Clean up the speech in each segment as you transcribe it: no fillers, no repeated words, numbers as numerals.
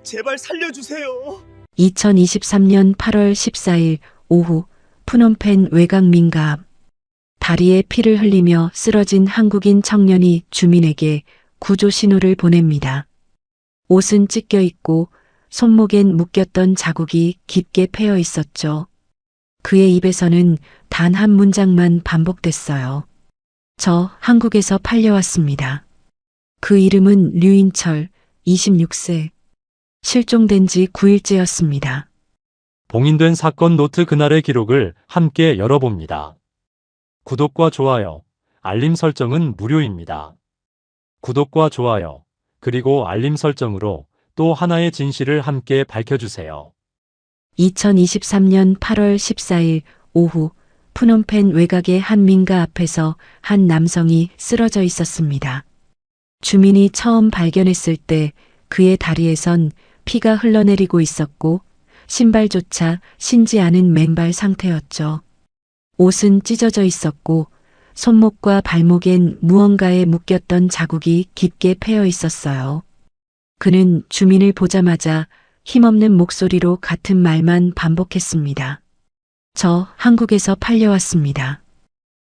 제발 살려주세요. 2023년 8월 14일 오후 푸놈펜 외곽민가 앞 다리에 피를 흘리며 쓰러진 한국인 청년이 주민에게 구조 신호를 보냅니다. 옷은 찢겨 있고 손목엔 묶였던 자국이 깊게 패여 있었죠. 그의 입에서는 단 한 문장만 반복됐어요. 저 한국에서 팔려왔습니다. 그 이름은 류인철, 26세. 실종된 지 9일째였습니다. 봉인된 사건 노트 그날의 기록을 함께 열어봅니다. 구독과 좋아요, 알림 설정은 무료입니다. 구독과 좋아요, 그리고 알림 설정으로 또 하나의 진실을 함께 밝혀주세요. 2023년 8월 14일 오후 푸놈펜 외곽의 한 민가 앞에서 한 남성이 쓰러져 있었습니다. 주민이 처음 발견했을 때 그의 다리에선 피가 흘러내리고 있었고 신발조차 신지 않은 맨발 상태였죠. 옷은 찢어져 있었고 손목과 발목엔 무언가에 묶였던 자국이 깊게 패여 있었어요. 그는 주민을 보자마자 힘없는 목소리로 같은 말만 반복했습니다. 저 한국에서 팔려왔습니다.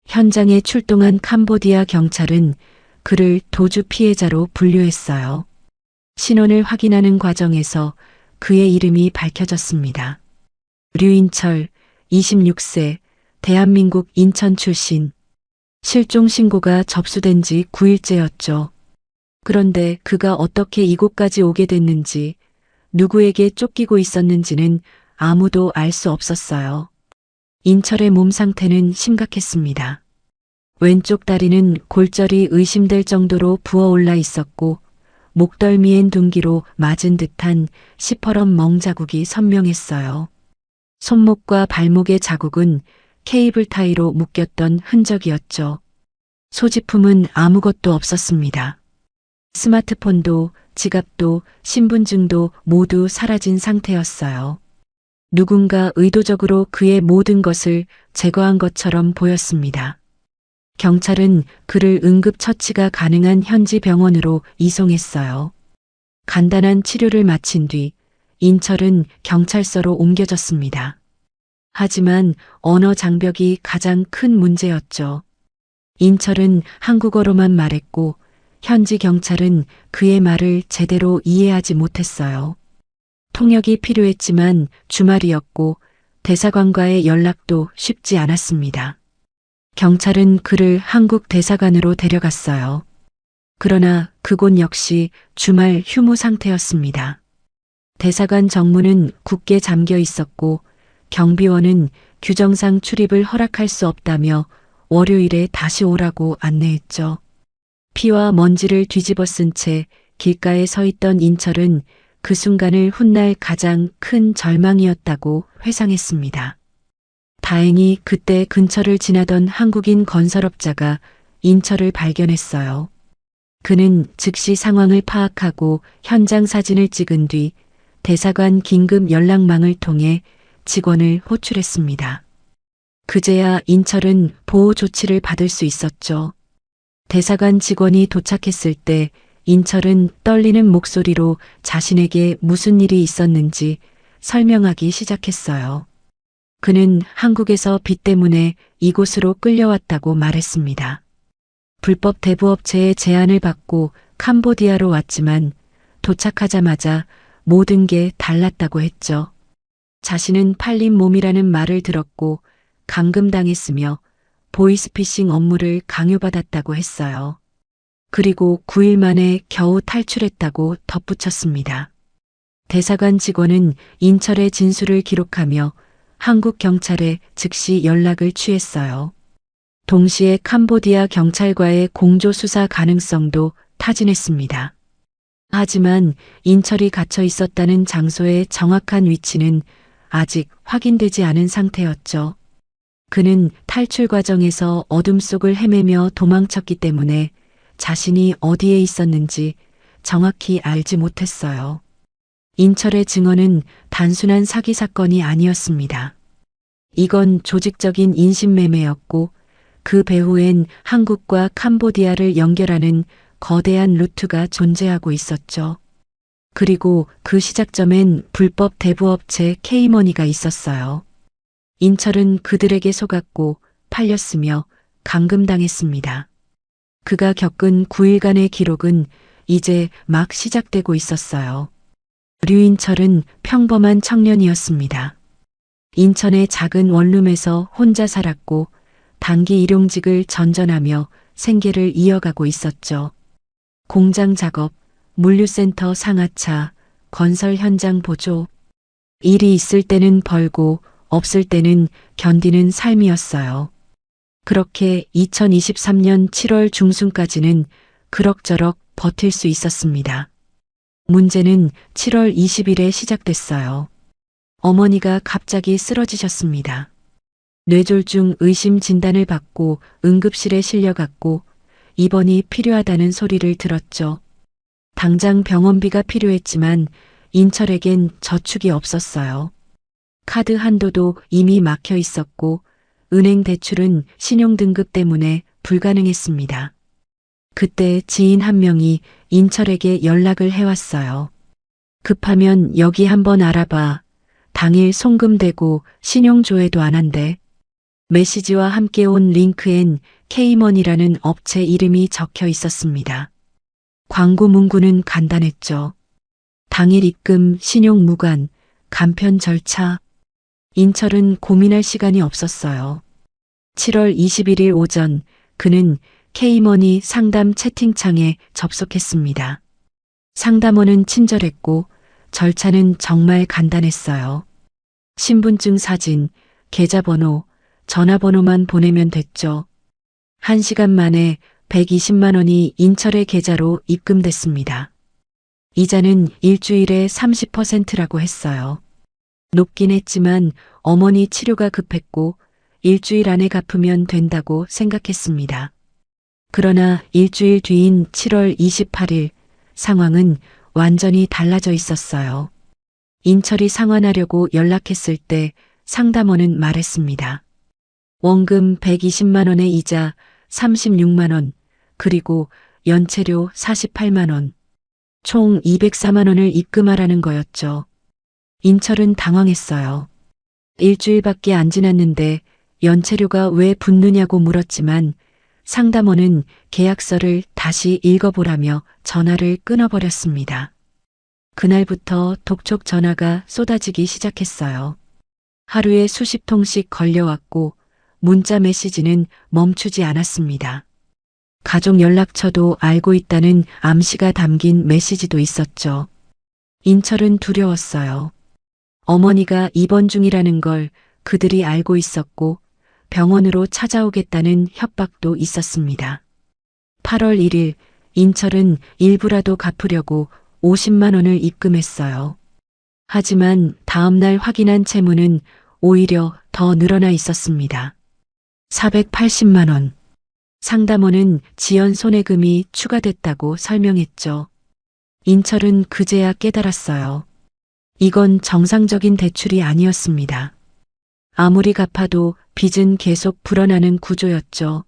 현장에 출동한 캄보디아 경찰은 그를 도주 피해자로 분류했어요. 신원을 확인하는 과정에서 그의 이름이 밝혀졌습니다. 류인철, 26세, 대한민국 인천 출신. 실종 신고가 접수된 지 9일째였죠. 그런데 그가 어떻게 이곳까지 오게 됐는지, 누구에게 쫓기고 있었는지는 아무도 알 수 없었어요. 인철의 몸 상태는 심각했습니다. 왼쪽 다리는 골절이 의심될 정도로 부어올라 있었고 목덜미엔 둔기로 맞은 듯한 시퍼런 멍자국이 선명했어요. 손목과 발목의 자국은 케이블 타이로 묶였던 흔적이었죠. 소지품은 아무것도 없었습니다. 스마트폰도 지갑도 신분증도 모두 사라진 상태였어요. 누군가 의도적으로 그의 모든 것을 제거한 것처럼 보였습니다. 경찰은 그를 응급처치가 가능한 현지 병원으로 이송했어요. 간단한 치료를 마친 뒤 인철은 경찰서로 옮겨졌습니다. 하지만 언어 장벽이 가장 큰 문제였죠. 인철은 한국어로만 말했고 현지 경찰은 그의 말을 제대로 이해하지 못했어요. 통역이 필요했지만 주말이었고 대사관과의 연락도 쉽지 않았습니다. 경찰은 그를 한국 대사관으로 데려갔어요. 그러나 그곳 역시 주말 휴무 상태였습니다. 대사관 정문은 굳게 잠겨 있었고 경비원은 규정상 출입을 허락할 수 없다며 월요일에 다시 오라고 안내했죠. 피와 먼지를 뒤집어 쓴 채 길가에 서 있던 인철은 그 순간을 훗날 가장 큰 절망이었다고 회상했습니다. 다행히 그때 근처를 지나던 한국인 건설업자가 인철을 발견했어요. 그는 즉시 상황을 파악하고 현장 사진을 찍은 뒤 대사관 긴급 연락망을 통해 직원을 호출했습니다. 그제야 인철은 보호 조치를 받을 수 있었죠. 대사관 직원이 도착했을 때 인철은 떨리는 목소리로 자신에게 무슨 일이 있었는지 설명하기 시작했어요. 그는 한국에서 빚 때문에 이곳으로 끌려왔다고 말했습니다. 불법 대부업체의 제안을 받고 캄보디아로 왔지만 도착하자마자 모든 게 달랐다고 했죠. 자신은 팔린 몸이라는 말을 들었고 감금당했으며 보이스피싱 업무를 강요받았다고 했어요. 그리고 9일 만에 겨우 탈출했다고 덧붙였습니다. 대사관 직원은 인철의 진술을 기록하며 한국 경찰에 즉시 연락을 취했어요. 동시에 캄보디아 경찰과의 공조 수사 가능성도 타진했습니다. 하지만 인철이 갇혀 있었다는 장소의 정확한 위치는 아직 확인되지 않은 상태였죠. 그는 탈출 과정에서 어둠 속을 헤매며 도망쳤기 때문에 자신이 어디에 있었는지 정확히 알지 못했어요. 인철의 증언은 단순한 사기 사건이 아니었습니다. 이건 조직적인 인신매매였고 그 배후엔 한국과 캄보디아를 연결하는 거대한 루트가 존재하고 있었죠. 그리고 그 시작점엔 불법 대부업체 K머니가 있었어요. 인철은 그들에게 속았고 팔렸으며 감금당했습니다. 그가 겪은 9일간의 기록은 이제 막 시작되고 있었어요. 류인철은 평범한 청년이었습니다. 인천의 작은 원룸에서 혼자 살았고 단기 일용직을 전전하며 생계를 이어가고 있었죠. 공장 작업, 물류센터 상하차, 건설 현장 보조. 일이 있을 때는 벌고 없을 때는 견디는 삶이었어요. 그렇게 2023년 7월 중순까지는 그럭저럭 버틸 수 있었습니다. 문제는 7월 20일에 시작됐어요. 어머니가 갑자기 쓰러지셨습니다. 뇌졸중 의심 진단을 받고 응급실에 실려갔고 입원이 필요하다는 소리를 들었죠. 당장 병원비가 필요했지만 인철에겐 저축이 없었어요. 카드 한도도 이미 막혀 있었고 은행 대출은 신용등급 때문에 불가능했습니다. 그때 지인 한 명이 인철에게 연락을 해왔어요. 급하면 여기 한번 알아봐. 당일 송금되고 신용조회도 안 한대. 메시지와 함께 온 링크엔 K머니라는 업체 이름이 적혀 있었습니다. 광고 문구는 간단했죠. 당일 입금, 신용 무관, 간편 절차. 인철은 고민할 시간이 없었어요. 7월 21일 오전 그는 K머니 상담 채팅창에 접속했습니다. 상담원은 친절했고 절차는 정말 간단했어요. 신분증 사진, 계좌번호, 전화번호만 보내면 됐죠. 1시간 만에 120만 원이 인철의 계좌로 입금됐습니다. 이자는 일주일에 30%라고 했어요. 높긴 했지만 어머니 치료가 급했고 일주일 안에 갚으면 된다고 생각했습니다. 그러나 일주일 뒤인 7월 28일 상황은 완전히 달라져 있었어요. 인철이 상환하려고 연락했을 때 상담원은 말했습니다. 원금 120만 원의 이자 36만 원, 그리고 연체료 48만 원, 총 204만 원을 입금하라는 거였죠. 인철은 당황했어요. 일주일밖에 안 지났는데 연체료가 왜 붙느냐고 물었지만 상담원은 계약서를 다시 읽어보라며 전화를 끊어버렸습니다. 그날부터 독촉 전화가 쏟아지기 시작했어요. 하루에 수십 통씩 걸려왔고 문자 메시지는 멈추지 않았습니다. 가족 연락처도 알고 있다는 암시가 담긴 메시지도 있었죠. 인철은 두려웠어요. 어머니가 입원 중이라는 걸 그들이 알고 있었고 병원으로 찾아오겠다는 협박도 있었습니다. 8월 1일 인철은 일부라도 갚으려고 50만 원을 입금했어요. 하지만 다음날 확인한 채무는 오히려 더 늘어나 있었습니다. 480만 원. 상담원은 지연 손해금이 추가됐다고 설명했죠. 인철은 그제야 깨달았어요. 이건 정상적인 대출이 아니었습니다. 아무리 갚아도 빚은 계속 불어나는 구조였죠.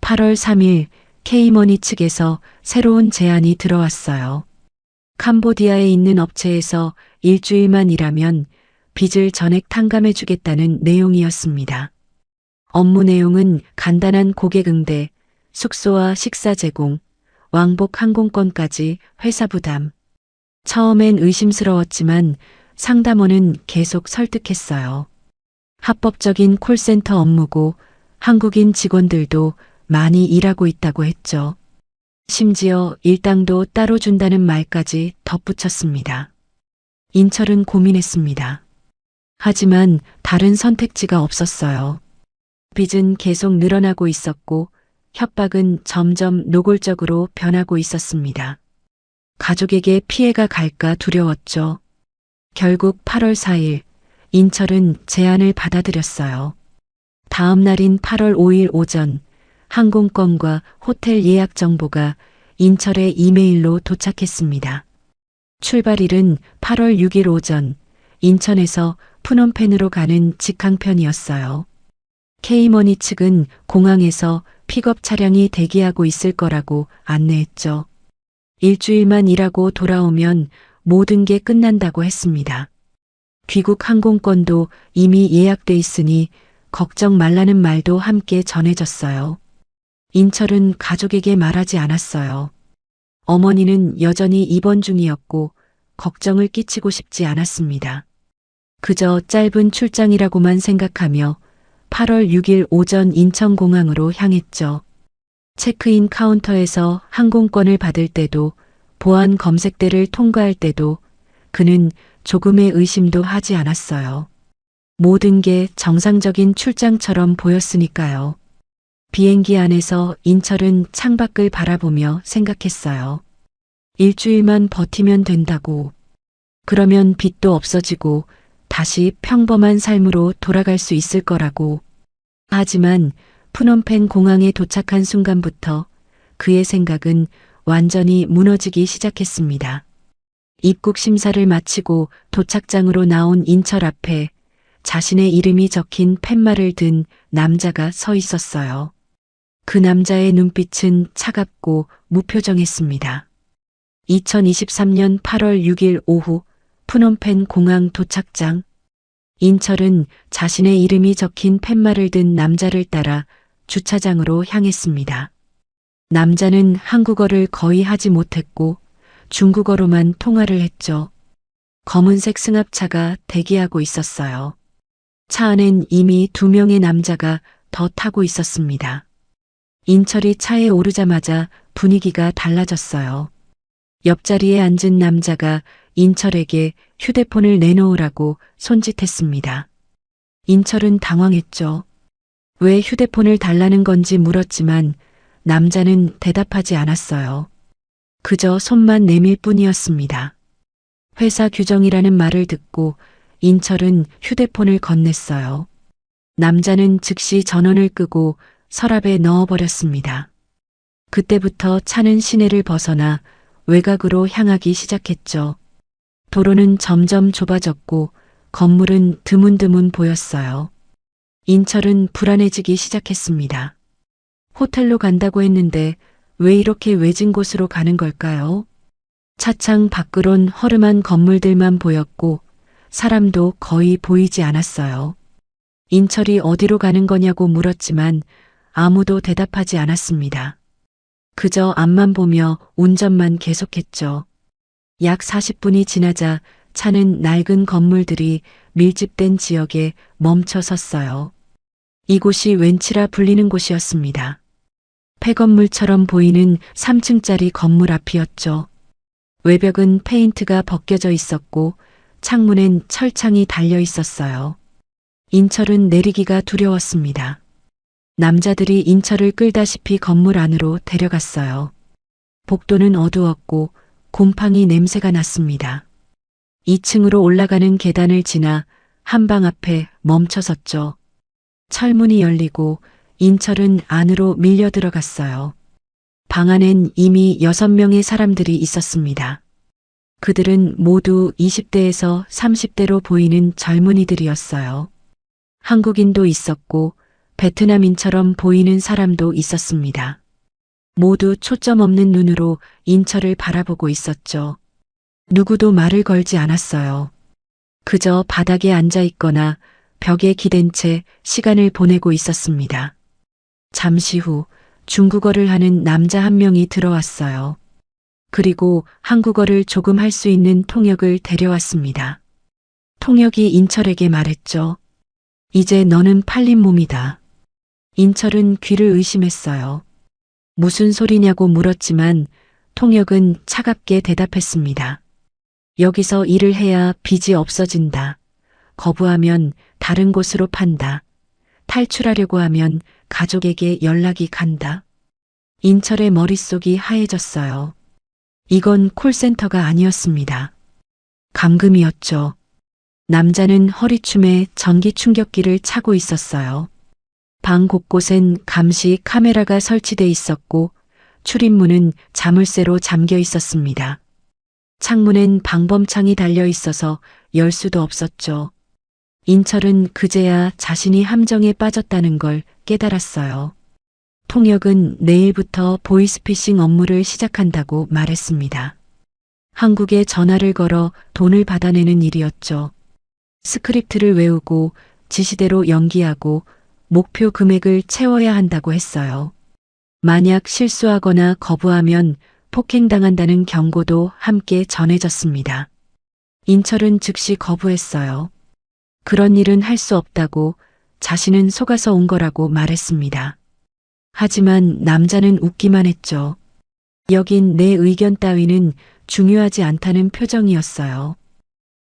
8월 3일 K머니 측에서 새로운 제안이 들어왔어요. 캄보디아에 있는 업체에서 일주일만 일하면 빚을 전액 탕감해 주겠다는 내용이었습니다. 업무 내용은 간단한 고객 응대, 숙소와 식사 제공, 왕복 항공권까지 회사 부담. 처음엔 의심스러웠지만 상담원은 계속 설득했어요. 합법적인 콜센터 업무고 한국인 직원들도 많이 일하고 있다고 했죠. 심지어 일당도 따로 준다는 말까지 덧붙였습니다. 인철은 고민했습니다. 하지만 다른 선택지가 없었어요. 빚은 계속 늘어나고 있었고 협박은 점점 노골적으로 변하고 있었습니다. 가족에게 피해가 갈까 두려웠죠. 결국 8월 4일 인철은 제안을 받아들였어요. 다음 날인 8월 5일 오전 항공권과 호텔 예약 정보가 인철의 이메일로 도착했습니다. 출발일은 8월 6일 오전 인천에서 푸놈펜으로 가는 직항편이었어요. K머니 측은 공항에서 픽업 차량이 대기하고 있을 거라고 안내했죠. 일주일만 일하고 돌아오면 모든 게 끝난다고 했습니다. 귀국 항공권도 이미 예약돼 있으니 걱정 말라는 말도 함께 전해졌어요. 인철은 가족에게 말하지 않았어요. 어머니는 여전히 입원 중이었고 걱정을 끼치고 싶지 않았습니다. 그저 짧은 출장이라고만 생각하며 8월 6일 오전 인천공항으로 향했죠. 체크인 카운터에서 항공권을 받을 때도 보안 검색대를 통과할 때도 그는 조금의 의심도 하지 않았어요. 모든 게 정상적인 출장처럼 보였으니까요. 비행기 안에서 인철은 창밖을 바라보며 생각했어요. 일주일만 버티면 된다고. 그러면 빚도 없어지고 다시 평범한 삶으로 돌아갈 수 있을 거라고. 하지만 프놈펜 공항에 도착한 순간부터 그의 생각은 완전히 무너지기 시작했습니다. 입국 심사를 마치고 도착장으로 나온 인철 앞에 자신의 이름이 적힌 팻말을 든 남자가 서 있었어요. 그 남자의 눈빛은 차갑고 무표정했습니다. 2023년 8월 6일 오후 프놈펜 공항 도착장. 인철은 자신의 이름이 적힌 팻말을 든 남자를 따라 주차장으로 향했습니다. 남자는 한국어를 거의 하지 못했고 중국어로만 통화를 했죠. 검은색 승합차가 대기하고 있었어요. 차 안엔 이미 2명의 남자가 더 타고 있었습니다. 인철이 차에 오르자마자 분위기가 달라졌어요. 옆자리에 앉은 남자가 인철에게 휴대폰을 내놓으라고 손짓했습니다. 인철은 당황했죠. 왜 휴대폰을 달라는 건지 물었지만 남자는 대답하지 않았어요. 그저 손만 내밀 뿐이었습니다. 회사 규정이라는 말을 듣고 인철은 휴대폰을 건넸어요. 남자는 즉시 전원을 끄고 서랍에 넣어버렸습니다. 그때부터 차는 시내를 벗어나 외곽으로 향하기 시작했죠. 도로는 점점 좁아졌고 건물은 드문드문 보였어요. 인철은 불안해지기 시작했습니다. 호텔로 간다고 했는데 왜 이렇게 외진 곳으로 가는 걸까요? 차창 밖으론 허름한 건물들만 보였고 사람도 거의 보이지 않았어요. 인철이 어디로 가는 거냐고 물었지만 아무도 대답하지 않았습니다. 그저 앞만 보며 운전만 계속했죠. 약 40분이 지나자 차는 낡은 건물들이 밀집된 지역에 멈춰 섰어요. 이곳이 웬치라 불리는 곳이었습니다. 폐건물처럼 보이는 3층짜리 건물 앞이었죠. 외벽은 페인트가 벗겨져 있었고 창문엔 철창이 달려 있었어요. 인철은 내리기가 두려웠습니다. 남자들이 인철을 끌다시피 건물 안으로 데려갔어요. 복도는 어두웠고 곰팡이 냄새가 났습니다. 2층으로 올라가는 계단을 지나 한방 앞에 멈춰섰죠. 철문이 열리고 인철은 안으로 밀려 들어갔어요. 방 안엔 이미 6명의 사람들이 있었습니다. 그들은 모두 20대에서 30대로 보이는 젊은이들이었어요. 한국인도 있었고 베트남인처럼 보이는 사람도 있었습니다. 모두 초점 없는 눈으로 인철을 바라보고 있었죠. 누구도 말을 걸지 않았어요. 그저 바닥에 앉아 있거나 벽에 기댄 채 시간을 보내고 있었습니다. 잠시 후 중국어를 하는 남자 한 명이 들어왔어요. 그리고 한국어를 조금 할 수 있는 통역을 데려왔습니다. 통역이 인철에게 말했죠. 이제 너는 팔린 몸이다. 인철은 귀를 의심했어요. 무슨 소리냐고 물었지만 통역은 차갑게 대답했습니다. 여기서 일을 해야 빚이 없어진다. 거부하면 다른 곳으로 판다. 탈출하려고 하면 가족에게 연락이 간다. 인철의 머릿속이 하얘졌어요. 이건 콜센터가 아니었습니다. 감금이었죠. 남자는 허리춤에 전기 충격기를 차고 있었어요. 방 곳곳엔 감시 카메라가 설치돼 있었고 출입문은 자물쇠로 잠겨 있었습니다. 창문엔 방범창이 달려 있어서 열 수도 없었죠. 인철은 그제야 자신이 함정에 빠졌다는 걸 깨달았어요. 통역은 내일부터 보이스피싱 업무를 시작한다고 말했습니다. 한국에 전화를 걸어 돈을 받아내는 일이었죠. 스크립트를 외우고 지시대로 연기하고 목표 금액을 채워야 한다고 했어요. 만약 실수하거나 거부하면 폭행당한다는 경고도 함께 전해졌습니다. 인철은 즉시 거부했어요. 그런 일은 할 수 없다고 자신은 속아서 온 거라고 말했습니다. 하지만 남자는 웃기만 했죠. 여긴 내 의견 따위는 중요하지 않다는 표정이었어요.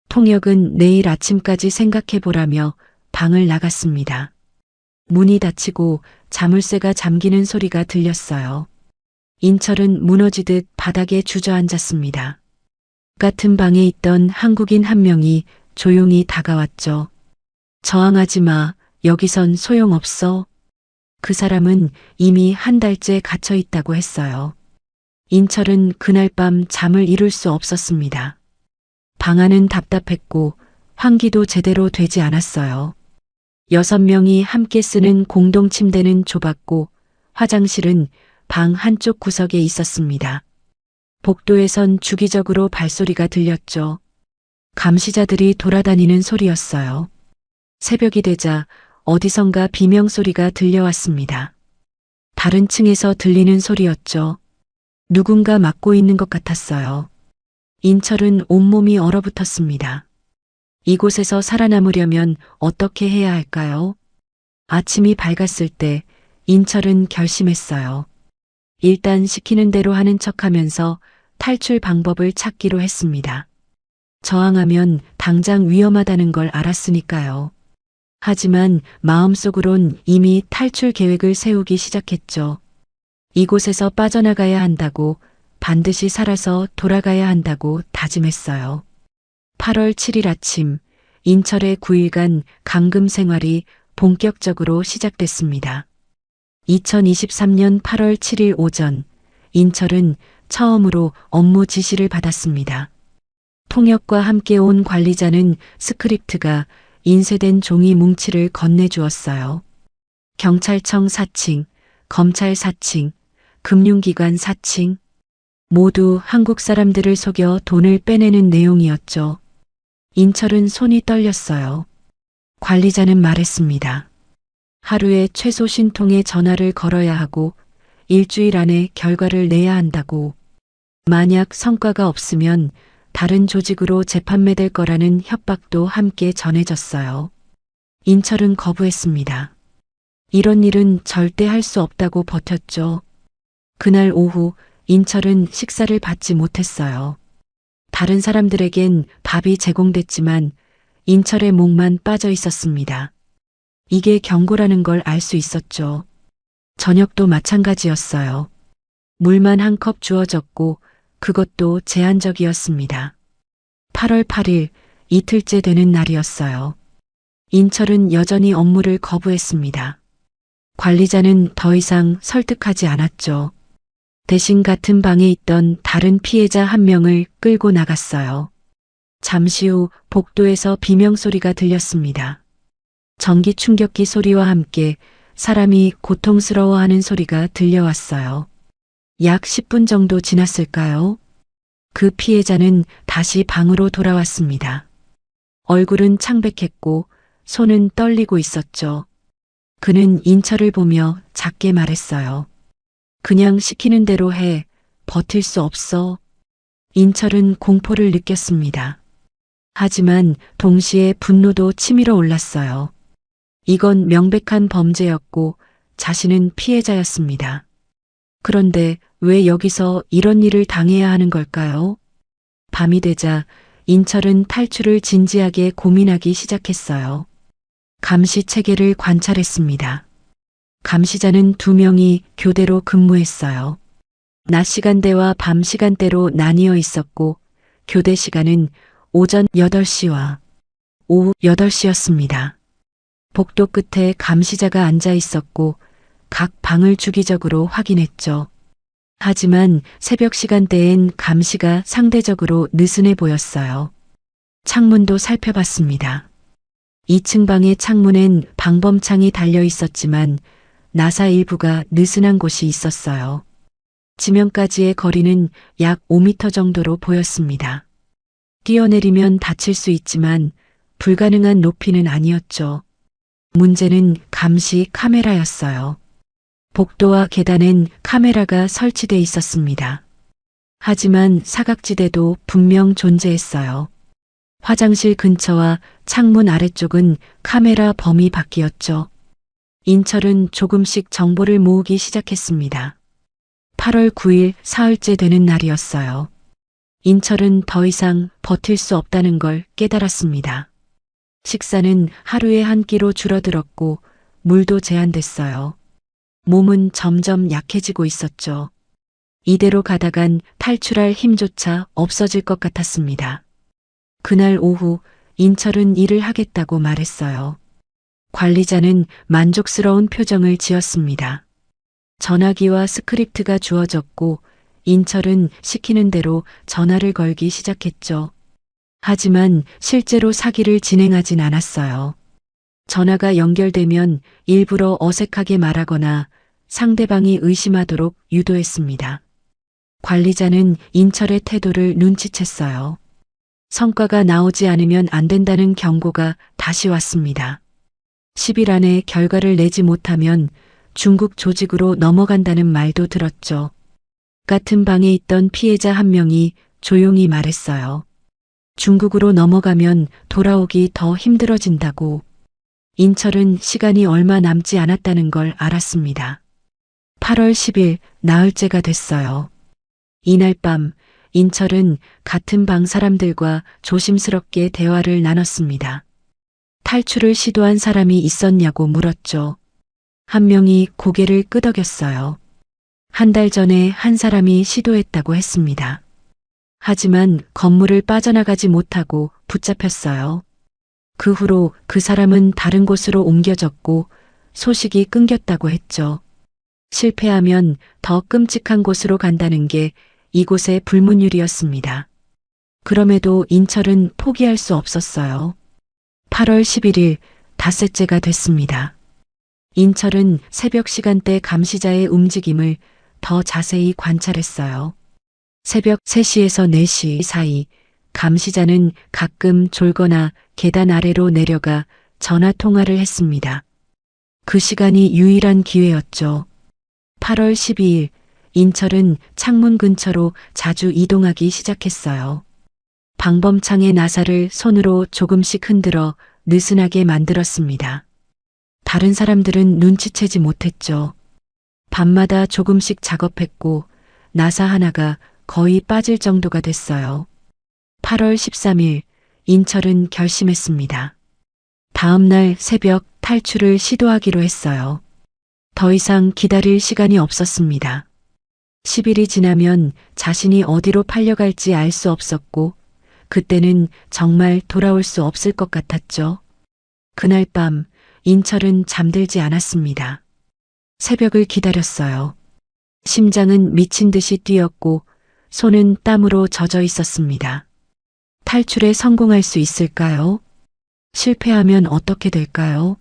통역은 내일 아침까지 생각해보라며 방을 나갔습니다. 문이 닫히고 자물쇠가 잠기는 소리가 들렸어요. 인철은 무너지듯 바닥에 주저앉았습니다. 같은 방에 있던 한국인 한 명이 조용히 다가왔죠. 저항하지 마. 여기선 소용없어. 그 사람은 이미 한 달째 갇혀 있다고 했어요. 인철은 그날 밤 잠을 이룰 수 없었습니다. 방 안은 답답했고 환기도 제대로 되지 않았어요. 6명이 함께 쓰는 공동 침대는 좁았고 화장실은 방 한쪽 구석에 있었습니다. 복도에선 주기적으로 발소리가 들렸죠. 감시자들이 돌아다니는 소리였어요. 새벽이 되자 어디선가 비명소리가 들려왔습니다. 다른 층에서 들리는 소리였죠. 누군가 막고 있는 것 같았어요. 인철은 온몸이 얼어붙었습니다. 이곳에서 살아남으려면 어떻게 해야 할까요? 아침이 밝았을 때 인철은 결심했어요. 일단 시키는 대로 하는 척하면서 탈출 방법을 찾기로 했습니다. 저항하면 당장 위험하다는 걸 알았으니까요. 하지만 마음속으론 이미 탈출 계획을 세우기 시작했죠. 이곳에서 빠져나가야 한다고, 반드시 살아서 돌아가야 한다고 다짐했어요. 8월 7일 아침, 인철의 9일간 감금 생활이 본격적으로 시작됐습니다. 2023년 8월 7일 오전, 인철은 처음으로 업무 지시를 받았습니다. 통역과 함께 온 관리자는 스크립트가 인쇄된 종이 뭉치를 건네주었어요. 경찰청 4층, 검찰 4층, 금융기관 4층, 모두 한국 사람들을 속여 돈을 빼내는 내용이었죠. 인철은 손이 떨렸어요. 관리자는 말했습니다. 하루에 최소 50통의 전화를 걸어야 하고 일주일 안에 결과를 내야 한다고. 만약 성과가 없으면 다른 조직으로 재판매될 거라는 협박도 함께 전해졌어요. 인철은 거부했습니다. 이런 일은 절대 할 수 없다고 버텼죠. 그날 오후 인철은 식사를 받지 못했어요. 다른 사람들에겐 밥이 제공됐지만 인철의 목만 빠져 있었습니다. 이게 경고라는 걸 알 수 있었죠. 저녁도 마찬가지였어요. 물만 한 컵 주어졌고 그것도 제한적이었습니다. 8월 8일, 이틀째 되는 날이었어요. 인철은 여전히 업무를 거부했습니다. 관리자는 더 이상 설득하지 않았죠. 대신 같은 방에 있던 다른 피해자 한 명을 끌고 나갔어요. 잠시 후 복도에서 비명소리가 들렸습니다. 전기 충격기 소리와 함께 사람이 고통스러워하는 소리가 들려왔어요. 약 10분 정도 지났을까요? 그 피해자는 다시 방으로 돌아왔습니다. 얼굴은 창백했고 손은 떨리고 있었죠. 그는 인철을 보며 작게 말했어요. 그냥 시키는 대로 해. 버틸 수 없어. 인철은 공포를 느꼈습니다. 하지만 동시에 분노도 치밀어 올랐어요. 이건 명백한 범죄였고 자신은 피해자였습니다. 그런데 왜 여기서 이런 일을 당해야 하는 걸까요? 밤이 되자 인철은 탈출을 진지하게 고민하기 시작했어요. 감시 체계를 관찰했습니다. 감시자는 2명이 교대로 근무했어요. 낮 시간대와 밤 시간대로 나뉘어 있었고 교대 시간은 오전 8시와 오후 8시였습니다. 복도 끝에 감시자가 앉아 있었고 각 방을 주기적으로 확인했죠. 하지만 새벽 시간대엔 감시가 상대적으로 느슨해 보였어요. 창문도 살펴봤습니다. 2층 방의 창문엔 방범창이 달려 있었지만 나사 일부가 느슨한 곳이 있었어요. 지면까지의 거리는 약 5m 정도로 보였습니다. 뛰어내리면 다칠 수 있지만 불가능한 높이는 아니었죠. 문제는 감시 카메라였어요. 복도와 계단엔 카메라가 설치돼 있었습니다. 하지만 사각지대도 분명 존재했어요. 화장실 근처와 창문 아래쪽은 카메라 범위 밖이었죠. 인철은 조금씩 정보를 모으기 시작했습니다. 8월 9일 사흘째 되는 날이었어요. 인철은 더 이상 버틸 수 없다는 걸 깨달았습니다. 식사는 하루에 한 끼로 줄어들었고 물도 제한됐어요. 몸은 점점 약해지고 있었죠. 이대로 가다간 탈출할 힘조차 없어질 것 같았습니다. 그날 오후 인철은 일을 하겠다고 말했어요. 관리자는 만족스러운 표정을 지었습니다. 전화기와 스크립트가 주어졌고 인철은 시키는 대로 전화를 걸기 시작했죠. 하지만 실제로 사기를 진행하진 않았어요. 전화가 연결되면 일부러 어색하게 말하거나 상대방이 의심하도록 유도했습니다. 관리자는 인철의 태도를 눈치챘어요. 성과가 나오지 않으면 안 된다는 경고가 다시 왔습니다. 10일 안에 결과를 내지 못하면 중국 조직으로 넘어간다는 말도 들었죠. 같은 방에 있던 피해자 한 명이 조용히 말했어요. 중국으로 넘어가면 돌아오기 더 힘들어진다고. 인철은 시간이 얼마 남지 않았다는 걸 알았습니다. 8월 10일 나흘째가 됐어요. 이날 밤 인철은 같은 방 사람들과 조심스럽게 대화를 나눴습니다. 탈출을 시도한 사람이 있었냐고 물었죠. 한 명이 고개를 끄덕였어요. 한 달 전에 한 사람이 시도했다고 했습니다. 하지만 건물을 빠져나가지 못하고 붙잡혔어요. 그 후로 그 사람은 다른 곳으로 옮겨졌고 소식이 끊겼다고 했죠. 실패하면 더 끔찍한 곳으로 간다는 게 이곳의 불문율이었습니다. 그럼에도 인철은 포기할 수 없었어요. 8월 11일 닷새째가 됐습니다. 인철은 새벽 시간대 감시자의 움직임을 더 자세히 관찰했어요. 새벽 3시에서 4시 사이 감시자는 가끔 졸거나 계단 아래로 내려가 전화 통화를 했습니다. 그 시간이 유일한 기회였죠. 8월 12일 인철은 창문 근처로 자주 이동하기 시작했어요. 방범창의 나사를 손으로 조금씩 흔들어 느슨하게 만들었습니다. 다른 사람들은 눈치채지 못했죠. 밤마다 조금씩 작업했고 나사 하나가 거의 빠질 정도가 됐어요. 8월 13일 인철은 결심했습니다. 다음 날 새벽 탈출을 시도하기로 했어요. 더 이상 기다릴 시간이 없었습니다. 10일이 지나면 자신이 어디로 팔려갈지 알 수 없었고 그때는 정말 돌아올 수 없을 것 같았죠. 그날 밤 인철은 잠들지 않았습니다. 새벽을 기다렸어요. 심장은 미친 듯이 뛰었고 손은 땀으로 젖어 있었습니다. 탈출에 성공할 수 있을까요? 실패하면 어떻게 될까요?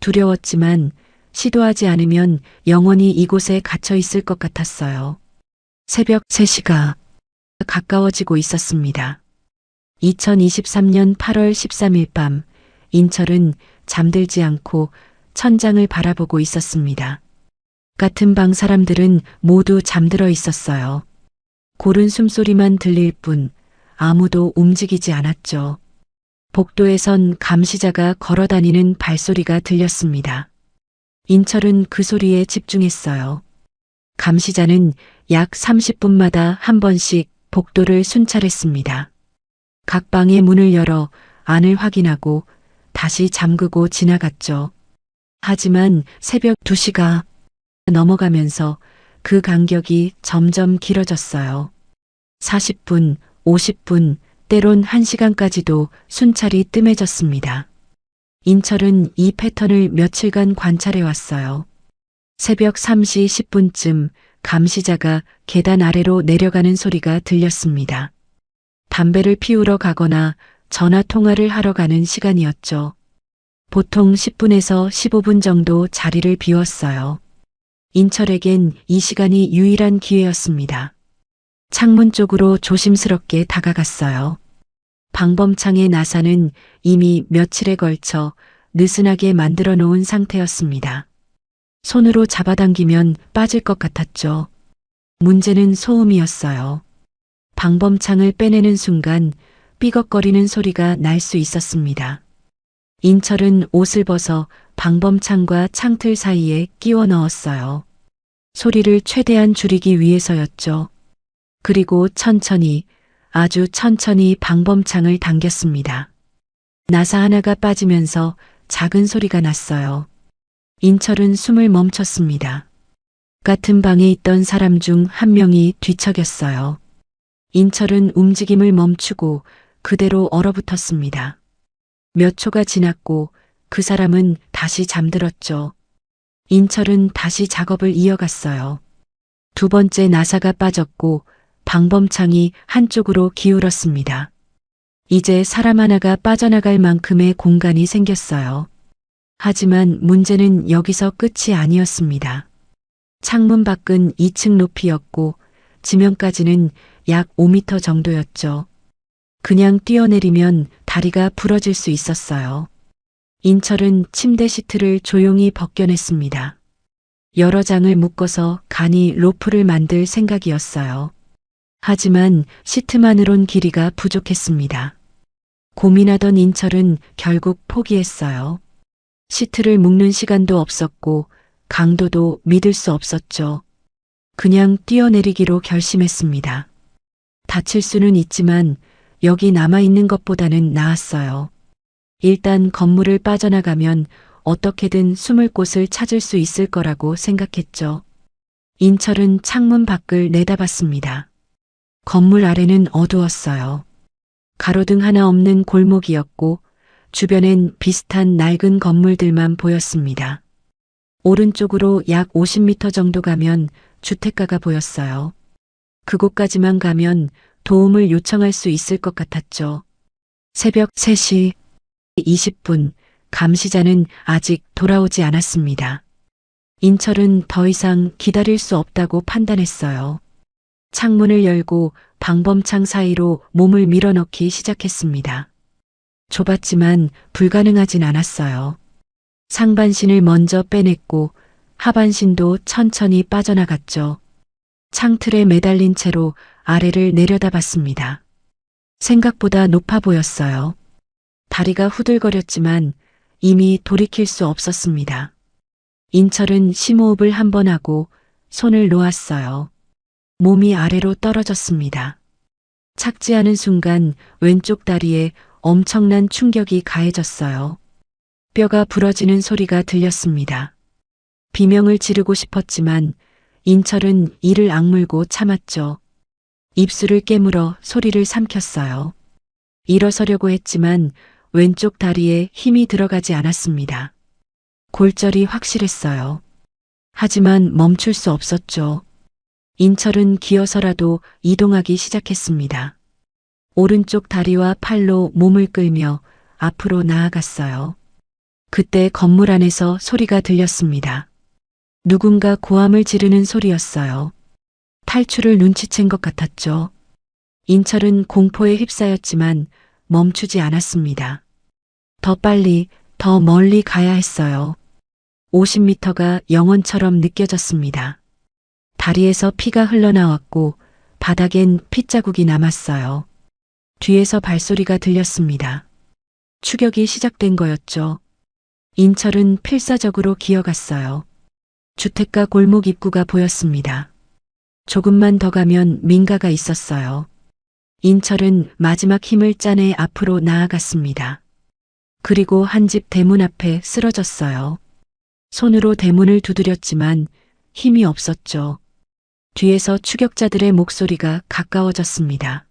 두려웠지만 시도하지 않으면 영원히 이곳에 갇혀 있을 것 같았어요. 새벽 3시가 가까워지고 있었습니다. 2023년 8월 13일 밤 인철은 잠들지 않고 천장을 바라보고 있었습니다. 같은 방 사람들은 모두 잠들어 있었어요. 고른 숨소리만 들릴 뿐 아무도 움직이지 않았죠. 복도에선 감시자가 걸어다니는 발소리가 들렸습니다. 인철은 그 소리에 집중했어요. 감시자는 약 30분마다 한 번씩 복도를 순찰했습니다. 각 방의 문을 열어 안을 확인하고 다시 잠그고 지나갔죠. 하지만 새벽 2시가 넘어가면서 그 간격이 점점 길어졌어요. 40분, 50분, 때론 1시간까지도 순찰이 뜸해졌습니다. 인철은 이 패턴을 며칠간 관찰해 왔어요. 새벽 3시 10분쯤 감시자가 계단 아래로 내려가는 소리가 들렸습니다. 담배를 피우러 가거나 전화 통화를 하러 가는 시간이었죠. 보통 10분에서 15분 정도 자리를 비웠어요. 인철에겐 이 시간이 유일한 기회였습니다. 창문 쪽으로 조심스럽게 다가갔어요. 방범창의 나사는 이미 며칠에 걸쳐 느슨하게 만들어 놓은 상태였습니다. 손으로 잡아당기면 빠질 것 같았죠. 문제는 소음이었어요. 방범창을 빼내는 순간 삐걱거리는 소리가 날 수 있었습니다. 인철은 옷을 벗어 방범창과 창틀 사이에 끼워 넣었어요. 소리를 최대한 줄이기 위해서였죠. 그리고 천천히, 아주 천천히 방범창을 당겼습니다. 나사 하나가 빠지면서 작은 소리가 났어요. 인철은 숨을 멈췄습니다. 같은 방에 있던 사람 중 한 명이 뒤척였어요. 인철은 움직임을 멈추고 그대로 얼어붙었습니다. 몇 초가 지났고 그 사람은 다시 잠들었죠. 인철은 다시 작업을 이어갔어요. 두 번째 나사가 빠졌고 방범창이 한쪽으로 기울었습니다. 이제 사람 하나가 빠져나갈 만큼의 공간이 생겼어요. 하지만 문제는 여기서 끝이 아니었습니다. 창문 밖은 2층 높이였고 지면까지는 약 5m 정도였죠. 그냥 뛰어내리면 다리가 부러질 수 있었어요. 인철은 침대 시트를 조용히 벗겨냈습니다. 여러 장을 묶어서 간이 로프를 만들 생각이었어요. 하지만 시트만으론 길이가 부족했습니다. 고민하던 인철은 결국 포기했어요. 시트를 묶는 시간도 없었고 강도도 믿을 수 없었죠. 그냥 뛰어내리기로 결심했습니다. 다칠 수는 있지만 여기 남아있는 것보다는 나았어요. 일단 건물을 빠져나가면 어떻게든 숨을 곳을 찾을 수 있을 거라고 생각했죠. 인철은 창문 밖을 내다봤습니다. 건물 아래는 어두웠어요. 가로등 하나 없는 골목이었고 주변엔 비슷한 낡은 건물들만 보였습니다. 오른쪽으로 약 50m 정도 가면 주택가가 보였어요. 그곳까지만 가면 도움을 요청할 수 있을 것 같았죠. 새벽 3시 20분, 감시자는 아직 돌아오지 않았습니다. 인철은 더 이상 기다릴 수 없다고 판단했어요. 창문을 열고 방범창 사이로 몸을 밀어넣기 시작했습니다. 좁았지만 불가능하진 않았어요. 상반신을 먼저 빼냈고 하반신도 천천히 빠져나갔죠. 창틀에 매달린 채로 아래를 내려다봤습니다. 생각보다 높아 보였어요. 다리가 후들거렸지만 이미 돌이킬 수 없었습니다. 인철은 심호흡을 한 번 하고 손을 놓았어요. 몸이 아래로 떨어졌습니다. 착지하는 순간 왼쪽 다리에 엄청난 충격이 가해졌어요. 뼈가 부러지는 소리가 들렸습니다. 비명을 지르고 싶었지만 인철은 이를 악물고 참았죠. 입술을 깨물어 소리를 삼켰어요. 일어서려고 했지만 왼쪽 다리에 힘이 들어가지 않았습니다. 골절이 확실했어요. 하지만 멈출 수 없었죠. 인철은 기어서라도 이동하기 시작했습니다. 오른쪽 다리와 팔로 몸을 끌며 앞으로 나아갔어요. 그때 건물 안에서 소리가 들렸습니다. 누군가 고함을 지르는 소리였어요. 탈출을 눈치챈 것 같았죠. 인철은 공포에 휩싸였지만 멈추지 않았습니다. 더 빨리, 더 멀리 가야 했어요. 50m가 영원처럼 느껴졌습니다. 다리에서 피가 흘러나왔고 바닥엔 핏자국이 남았어요. 뒤에서 발소리가 들렸습니다. 추격이 시작된 거였죠. 인철은 필사적으로 기어갔어요. 주택가 골목 입구가 보였습니다. 조금만 더 가면 민가가 있었어요. 인철은 마지막 힘을 짜내 앞으로 나아갔습니다. 그리고 한 집 대문 앞에 쓰러졌어요. 손으로 대문을 두드렸지만 힘이 없었죠. 뒤에서 추격자들의 목소리가 가까워졌습니다.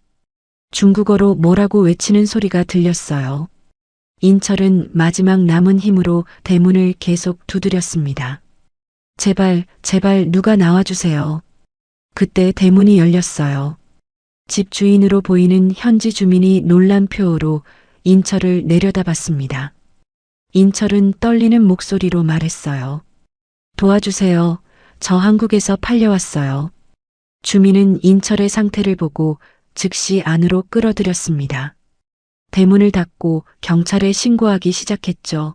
중국어로 뭐라고 외치는 소리가 들렸어요. 인철은 마지막 남은 힘으로 대문을 계속 두드렸습니다. 제발, 제발 누가 나와주세요. 그때 대문이 열렸어요. 집 주인으로 보이는 현지 주민이 놀란 표호로 인철을 내려다봤습니다. 인철은 떨리는 목소리로 말했어요. 도와주세요. 저 한국에서 팔려왔어요. 주민은 인철의 상태를 보고 즉시 안으로 끌어들였습니다. 대문을 닫고 경찰에 신고하기 시작했죠.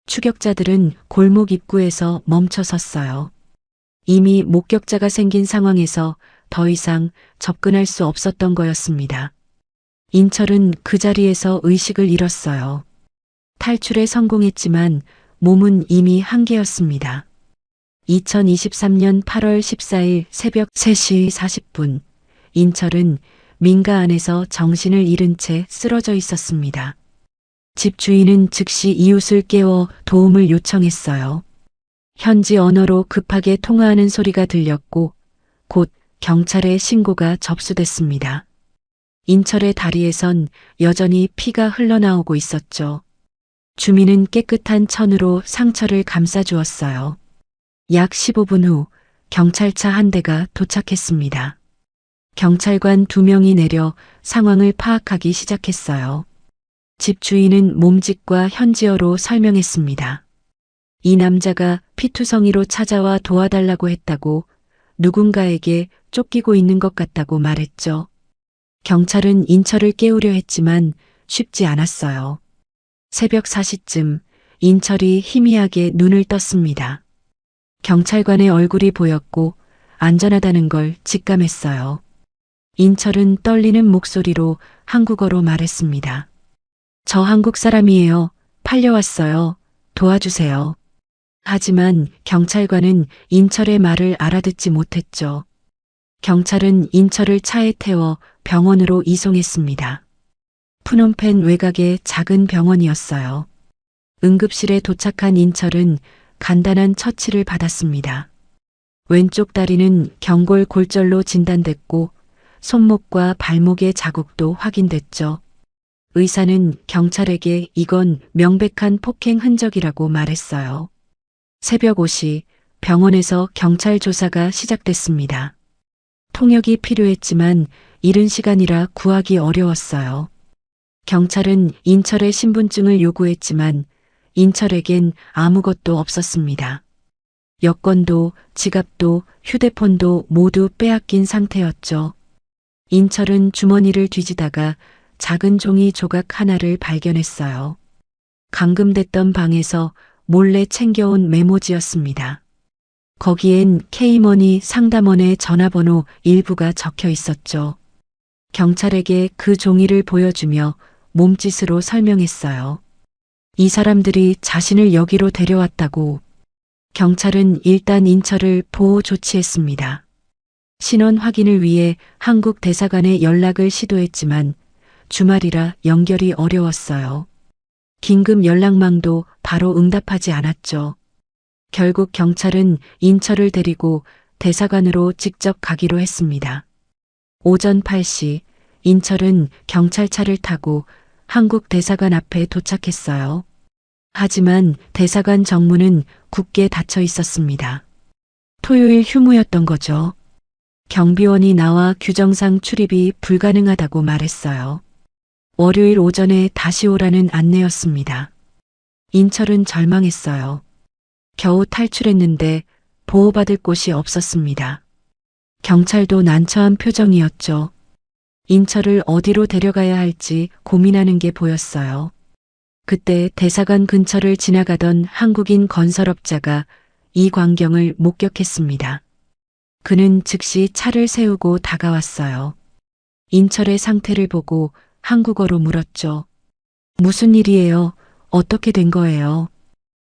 추격자들은 골목 입구에서 멈춰 섰어요. 이미 목격자가 생긴 상황에서 더 이상 접근할 수 없었던 거였습니다. 인철은 그 자리에서 의식을 잃었어요. 탈출에 성공했지만 몸은 이미 한계였습니다. 2023년 8월 14일 새벽 3시 40분, 인철은 민가 안에서 정신을 잃은 채 쓰러져 있었습니다. 집 주인은 즉시 이웃을 깨워 도움을 요청했어요. 현지 언어로 급하게 통화하는 소리가 들렸고 곧 경찰에 신고가 접수됐습니다. 인철의 다리에선 여전히 피가 흘러나오고 있었죠. 주민은 깨끗한 천으로 상처를 감싸주었어요. 약 15분 후 경찰차 한 대가 도착했습니다. 경찰관 2명이 내려 상황을 파악하기 시작했어요. 집 주인은 몸짓과 현지어로 설명했습니다. 이 남자가 피투성이로 찾아와 도와달라고 했다고, 누군가에게 쫓기고 있는 것 같다고 말했죠. 경찰은 인철을 깨우려 했지만 쉽지 않았어요. 새벽 4시쯤 인철이 희미하게 눈을 떴습니다. 경찰관의 얼굴이 보였고 안전하다는 걸 직감했어요. 인철은 떨리는 목소리로 한국어로 말했습니다. 저 한국 사람이에요. 팔려왔어요. 도와주세요. 하지만 경찰관은 인철의 말을 알아듣지 못했죠. 경찰은 인철을 차에 태워 병원으로 이송했습니다. 푸놈펜 외곽의 작은 병원이었어요. 응급실에 도착한 인철은 간단한 처치를 받았습니다. 왼쪽 다리는 경골 골절로 진단됐고 손목과 발목의 자국도 확인됐죠. 의사는 경찰에게 이건 명백한 폭행 흔적이라고 말했어요. 새벽 5시 병원에서 경찰 조사가 시작됐습니다. 통역이 필요했지만 이른 시간이라 구하기 어려웠어요. 경찰은 인철의 신분증을 요구했지만 인철에겐 아무것도 없었습니다. 여권도 지갑도 휴대폰도 모두 빼앗긴 상태였죠. 인철은 주머니를 뒤지다가 작은 종이 조각 하나를 발견했어요. 감금됐던 방에서 몰래 챙겨온 메모지였습니다. 거기엔 K머니 상담원의 전화번호 일부가 적혀 있었죠. 경찰에게 그 종이를 보여주며 몸짓으로 설명했어요. 이 사람들이 자신을 여기로 데려왔다고. 경찰은 일단 인철을 보호 조치했습니다. 신원 확인을 위해 한국 대사관에 연락을 시도했지만 주말이라 연결이 어려웠어요. 긴급 연락망도 바로 응답하지 않았죠. 결국 경찰은 인철을 데리고 대사관으로 직접 가기로 했습니다. 오전 8시 인철은 경찰차를 타고 한국 대사관 앞에 도착했어요. 하지만 대사관 정문은 굳게 닫혀 있었습니다. 토요일 휴무였던 거죠. 경비원이 나와 규정상 출입이 불가능하다고 말했어요. 월요일 오전에 다시 오라는 안내였습니다. 인철은 절망했어요. 겨우 탈출했는데 보호받을 곳이 없었습니다. 경찰도 난처한 표정이었죠. 인철을 어디로 데려가야 할지 고민하는 게 보였어요. 그때 대사관 근처를 지나가던 한국인 건설업자가 이 광경을 목격했습니다. 그는 즉시 차를 세우고 다가왔어요. 인철의 상태를 보고 한국어로 물었죠. 무슨 일이에요? 어떻게 된 거예요?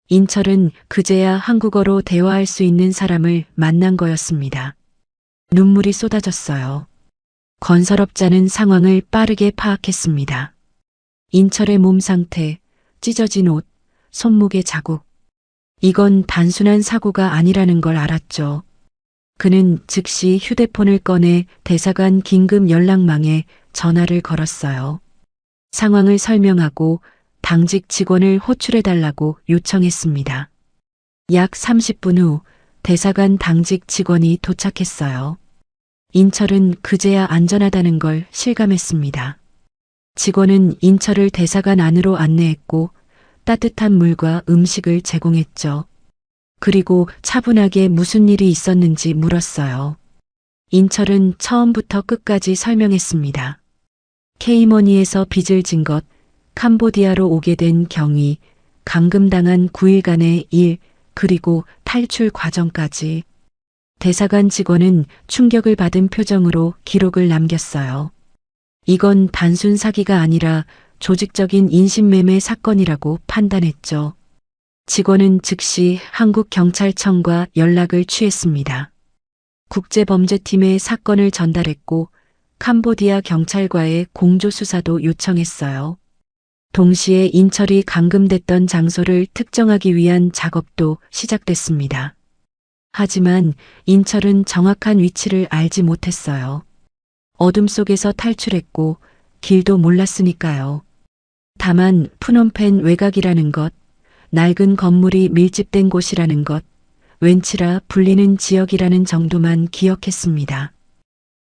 인철은 그제야 한국어로 대화할 수 있는 사람을 만난 거였습니다. 눈물이 쏟아졌어요. 건설업자는 상황을 빠르게 파악했습니다. 인철의 몸 상태, 찢어진 옷, 손목의 자국. 이건 단순한 사고가 아니라는 걸 알았죠. 그는 즉시 휴대폰을 꺼내 대사관 긴급 연락망에 전화를 걸었어요. 상황을 설명하고 당직 직원을 호출해달라고 요청했습니다. 약 30분 후 대사관 당직 직원이 도착했어요. 인철은 그제야 안전하다는 걸 실감했습니다. 직원은 인철을 대사관 안으로 안내했고 따뜻한 물과 음식을 제공했죠. 그리고 차분하게 무슨 일이 있었는지 물었어요. 인철은 처음부터 끝까지 설명했습니다. K머니에서 빚을 진 것, 캄보디아로 오게 된 경위, 감금당한 9일간의 일, 그리고 탈출 과정까지. 대사관 직원은 충격을 받은 표정으로 기록을 남겼어요. 이건 단순 사기가 아니라 조직적인 인신매매 사건이라고 판단했죠. 직원은 즉시 한국경찰청과 연락을 취했습니다. 국제범죄팀에 사건을 전달했고 캄보디아 경찰과의 공조수사도 요청했어요. 동시에 인철이 감금됐던 장소를 특정하기 위한 작업도 시작됐습니다. 하지만 인철은 정확한 위치를 알지 못했어요. 어둠 속에서 탈출했고 길도 몰랐으니까요. 다만 푸놈펜 외곽이라는 것, 낡은 건물이 밀집된 곳이라는 것, 웬치라 불리는 지역이라는 정도만 기억했습니다.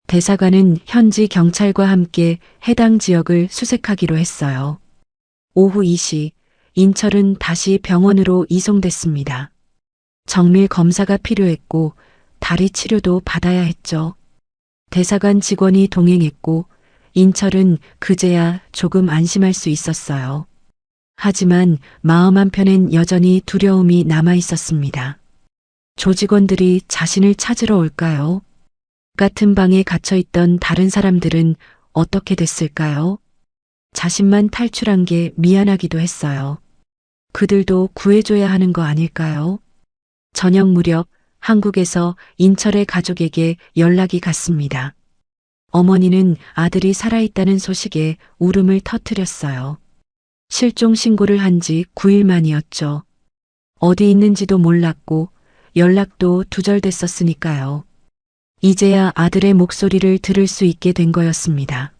대사관은 현지 경찰과 함께 해당 지역을 수색하기로 했어요. 오후 2시, 인철은 다시 병원으로 이송됐습니다. 정밀 검사가 필요했고 다리 치료도 받아야 했죠. 대사관 직원이 동행했고 인철은 그제야 조금 안심할 수 있었어요. 하지만 마음 한편엔 여전히 두려움이 남아 있었습니다. 조직원들이 자신을 찾으러 올까요? 같은 방에 갇혀 있던 다른 사람들은 어떻게 됐을까요? 자신만 탈출한 게 미안하기도 했어요. 그들도 구해줘야 하는 거 아닐까요? 저녁 무렵 한국에서 인철의 가족에게 연락이 갔습니다. 어머니는 아들이 살아있다는 소식에 울음을 터뜨렸어요. 실종 신고를 한 지 9일 만이었죠. 어디 있는지도 몰랐고 연락도 두절됐었으니까요. 이제야 아들의 목소리를 들을 수 있게 된 거였습니다.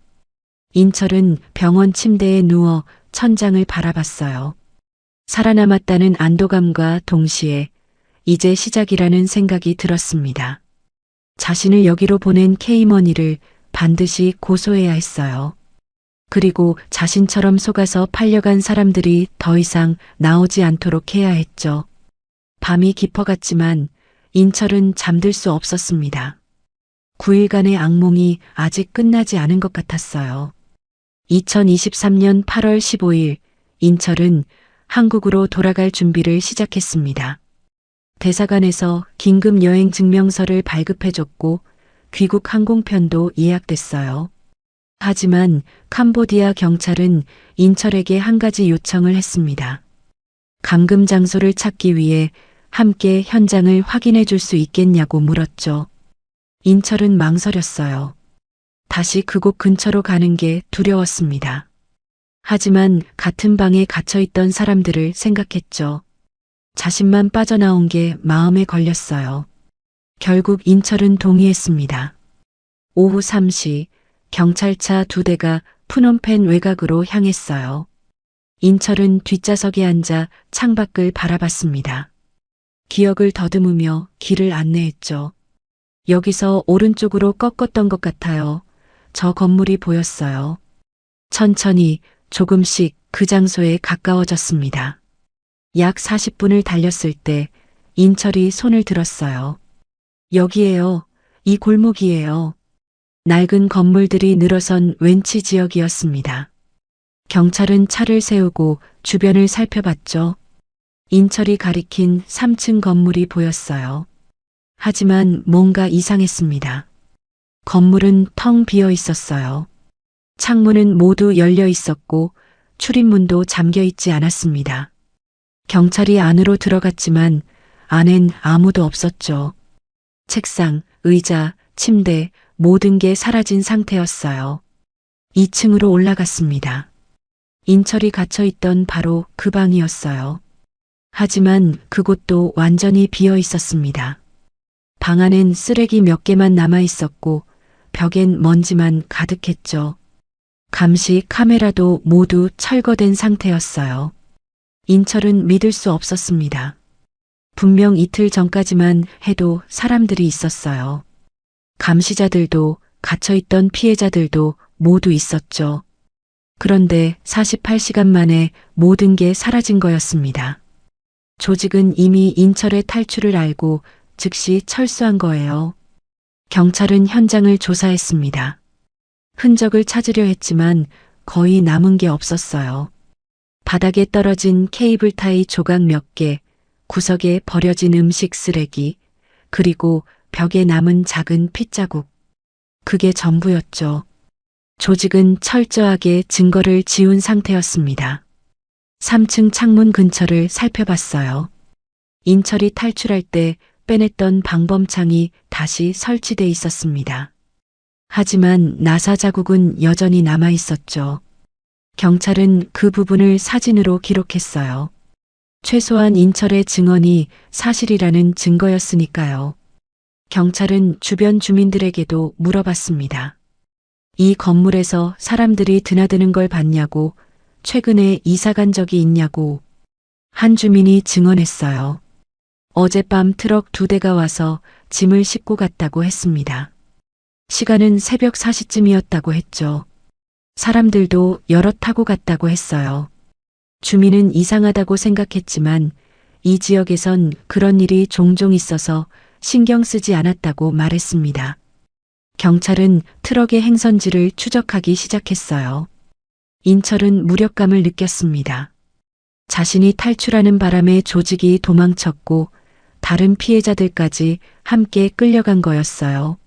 인철은 병원 침대에 누워 천장을 바라봤어요. 살아남았다는 안도감과 동시에 이제 시작이라는 생각이 들었습니다. 자신을 여기로 보낸 K머니를 반드시 고소해야 했어요. 그리고 자신처럼 속아서 팔려간 사람들이 더 이상 나오지 않도록 해야 했죠. 밤이 깊어갔지만 인철은 잠들 수 없었습니다. 9일간의 악몽이 아직 끝나지 않은 것 같았어요. 2023년 8월 15일 인철은 한국으로 돌아갈 준비를 시작했습니다. 대사관에서 긴급 여행 증명서를 발급해줬고 귀국 항공편도 예약됐어요. 하지만 캄보디아 경찰은 인철에게 한 가지 요청을 했습니다. 감금 장소를 찾기 위해 함께 현장을 확인해 줄 수 있겠냐고 물었죠. 인철은 망설였어요. 다시 그곳 근처로 가는 게 두려웠습니다. 하지만 같은 방에 갇혀있던 사람들을 생각했죠. 자신만 빠져나온 게 마음에 걸렸어요. 결국 인철은 동의했습니다. 오후 3시 경찰차 2대가 푸놈펜 외곽으로 향했어요. 인철은 뒷좌석에 앉아 창밖을 바라봤습니다. 기억을 더듬으며 길을 안내했죠. 여기서 오른쪽으로 꺾었던 것 같아요. 저 건물이 보였어요. 천천히 조금씩 그 장소에 가까워졌습니다. 약 40분을 달렸을 때 인철이 손을 들었어요. 여기에요. 이 골목이에요. 낡은 건물들이 늘어선 웬치 지역이었습니다. 경찰은 차를 세우고 주변을 살펴봤죠. 인철이 가리킨 3층 건물이 보였어요. 하지만 뭔가 이상했습니다. 건물은 텅 비어 있었어요. 창문은 모두 열려 있었고 출입문도 잠겨 있지 않았습니다. 경찰이 안으로 들어갔지만 안엔 아무도 없었죠. 책상, 의자, 침대, 모든 게 사라진 상태였어요. 2층으로 올라갔습니다. 인철이 갇혀 있던 바로 그 방이었어요. 하지만 그곳도 완전히 비어 있었습니다. 방 안엔 쓰레기 몇 개만 남아 있었고 벽엔 먼지만 가득했죠. 감시 카메라도 모두 철거된 상태였어요. 인철은 믿을 수 없었습니다. 분명 이틀 전까지만 해도 사람들이 있었어요. 감시자들도 갇혀있던 피해자들도 모두 있었죠. 그런데 48시간 만에 모든 게 사라진 거였습니다. 조직은 이미 인철의 탈출을 알고 즉시 철수한 거예요. 경찰은 현장을 조사했습니다. 흔적을 찾으려 했지만 거의 남은 게 없었어요. 바닥에 떨어진 케이블 타이 조각 몇 개, 구석에 버려진 음식 쓰레기, 그리고 벽에 남은 작은 핏자국. 그게 전부였죠. 조직은 철저하게 증거를 지운 상태였습니다. 3층 창문 근처를 살펴봤어요. 인철이 탈출할 때 빼냈던 방범창이 다시 설치돼 있었습니다. 하지만 나사 자국은 여전히 남아 있었죠. 경찰은 그 부분을 사진으로 기록했어요. 최소한 인철의 증언이 사실이라는 증거였으니까요. 경찰은 주변 주민들에게도 물어봤습니다. 이 건물에서 사람들이 드나드는 걸 봤냐고, 최근에 이사 간 적이 있냐고. 한 주민이 증언했어요. 어젯밤 트럭 2대가 와서 짐을 싣고 갔다고 했습니다. 시간은 새벽 4시쯤이었다고 했죠. 사람들도 여러 타고 갔다고 했어요. 주민은 이상하다고 생각했지만 이 지역에선 그런 일이 종종 있어서 신경 쓰지 않았다고 말했습니다. 경찰은 트럭의 행선지를 추적하기 시작했어요. 인철은 무력감을 느꼈습니다. 자신이 탈출하는 바람에 조직이 도망쳤고 다른 피해자들까지 함께 끌려간 거였어요.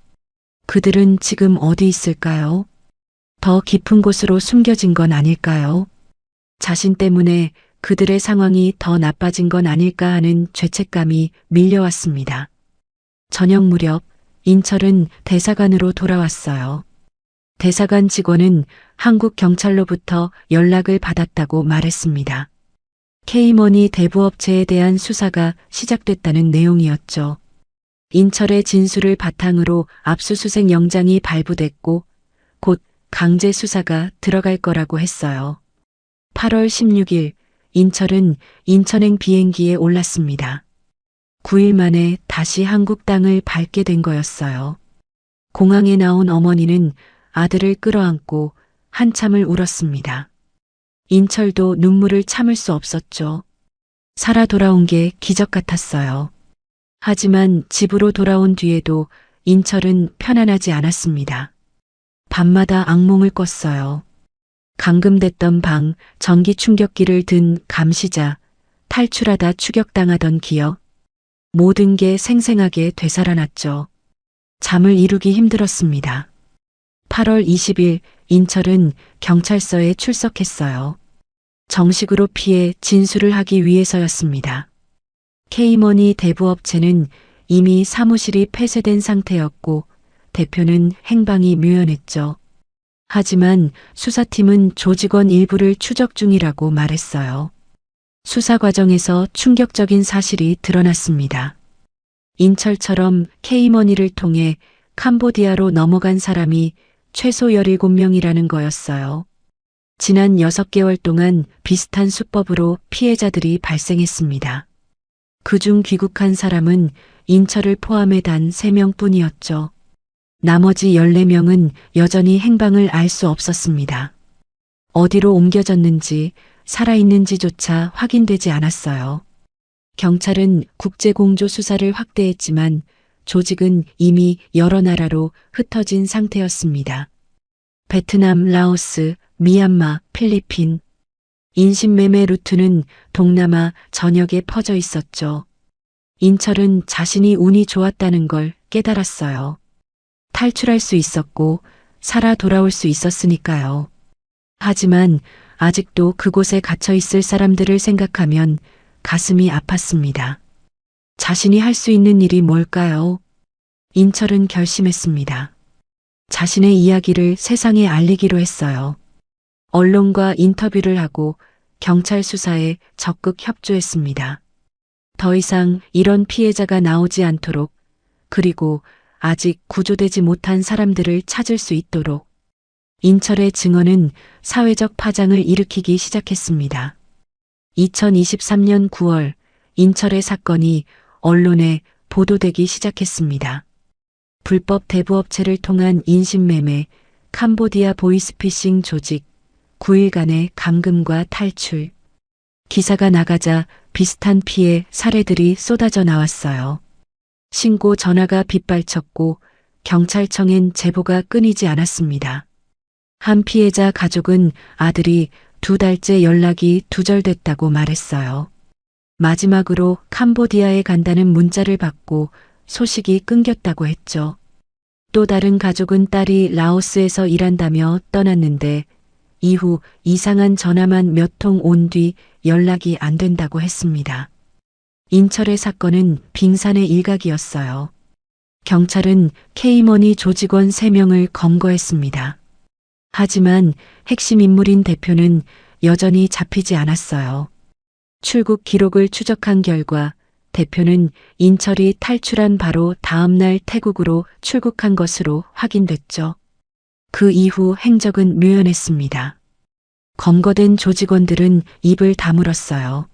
그들은 지금 어디 있을까요? 더 깊은 곳으로 숨겨진 건 아닐까요? 자신 때문에 그들의 상황이 더 나빠진 건 아닐까 하는 죄책감이 밀려왔습니다. 저녁 무렵 인철은 대사관으로 돌아왔어요. 대사관 직원은 한국 경찰로부터 연락을 받았다고 말했습니다. K머니 대부업체에 대한 수사가 시작됐다는 내용이었죠. 인철의 진술을 바탕으로 압수수색 영장이 발부됐고 곧 강제 수사가 들어갈 거라고 했어요. 8월 16일 인철은 인천행 비행기에 올랐습니다. 9일 만에 다시 한국 땅을 밟게 된 거였어요. 공항에 나온 어머니는 아들을 끌어안고 한참을 울었습니다. 인철도 눈물을 참을 수 없었죠. 살아 돌아온 게 기적 같았어요. 하지만 집으로 돌아온 뒤에도 인철은 편안하지 않았습니다. 밤마다 악몽을 꿨어요. 감금됐던 방, 전기 충격기를 든 감시자, 탈출하다 추격당하던 기억. 모든 게 생생하게 되살아났죠. 잠을 이루기 힘들었습니다. 8월 20일 인철은 경찰서에 출석했어요. 정식으로 피해 진술을 하기 위해서였습니다. K머니 대부업체는 이미 사무실이 폐쇄된 상태였고 대표는 행방이 묘연했죠. 하지만 수사팀은 조직원 일부를 추적 중이라고 말했어요. 수사 과정에서 충격적인 사실이 드러났습니다. 인철처럼 K머니를 통해 캄보디아로 넘어간 사람이 최소 17명이라는 거였어요. 지난 6개월 동안 비슷한 수법으로 피해자들이 발생했습니다. 그중 귀국한 사람은 인철을 포함해 단 3명뿐이었죠. 나머지 14명은 여전히 행방을 알 수 없었습니다. 어디로 옮겨졌는지 살아있는지조차 확인되지 않았어요. 경찰은 국제공조 수사를 확대했지만 조직은 이미 여러 나라로 흩어진 상태였습니다. 베트남, 라오스, 미얀마, 필리핀. 인신매매 루트는 동남아 전역에 퍼져 있었죠. 인철은 자신이 운이 좋았다는 걸 깨달았어요. 탈출할 수 있었고 살아 돌아올 수 있었으니까요. 하지만 아직도 그곳에 갇혀 있을 사람들을 생각하면 가슴이 아팠습니다. 자신이 할 수 있는 일이 뭘까요? 인철은 결심했습니다. 자신의 이야기를 세상에 알리기로 했어요. 언론과 인터뷰를 하고 경찰 수사에 적극 협조했습니다. 더 이상 이런 피해자가 나오지 않도록, 그리고 아직 구조되지 못한 사람들을 찾을 수 있도록. 인철의 증언은 사회적 파장을 일으키기 시작했습니다. 2023년 9월 인철의 사건이 언론에 보도되기 시작했습니다. 불법 대부업체를 통한 인신매매, 캄보디아 보이스피싱 조직, 9일간의 감금과 탈출. 기사가 나가자 비슷한 피해 사례들이 쏟아져 나왔어요. 신고 전화가 빗발쳤고 경찰청엔 제보가 끊이지 않았습니다. 한 피해자 가족은 아들이 2달째 연락이 두절됐다고 말했어요. 마지막으로 캄보디아에 간다는 문자를 받고 소식이 끊겼다고 했죠. 또 다른 가족은 딸이 라오스에서 일한다며 떠났는데 이후 이상한 전화만 몇 통 온 뒤 연락이 안 된다고 했습니다. 인철의 사건은 빙산의 일각이었어요. 경찰은 K머니 조직원 3명을 검거했습니다. 하지만 핵심 인물인 대표는 여전히 잡히지 않았어요. 출국 기록을 추적한 결과 대표는 인철이 탈출한 바로 다음 날 태국으로 출국한 것으로 확인됐죠. 그 이후 행적은 묘연했습니다. 검거된 조직원들은 입을 다물었어요.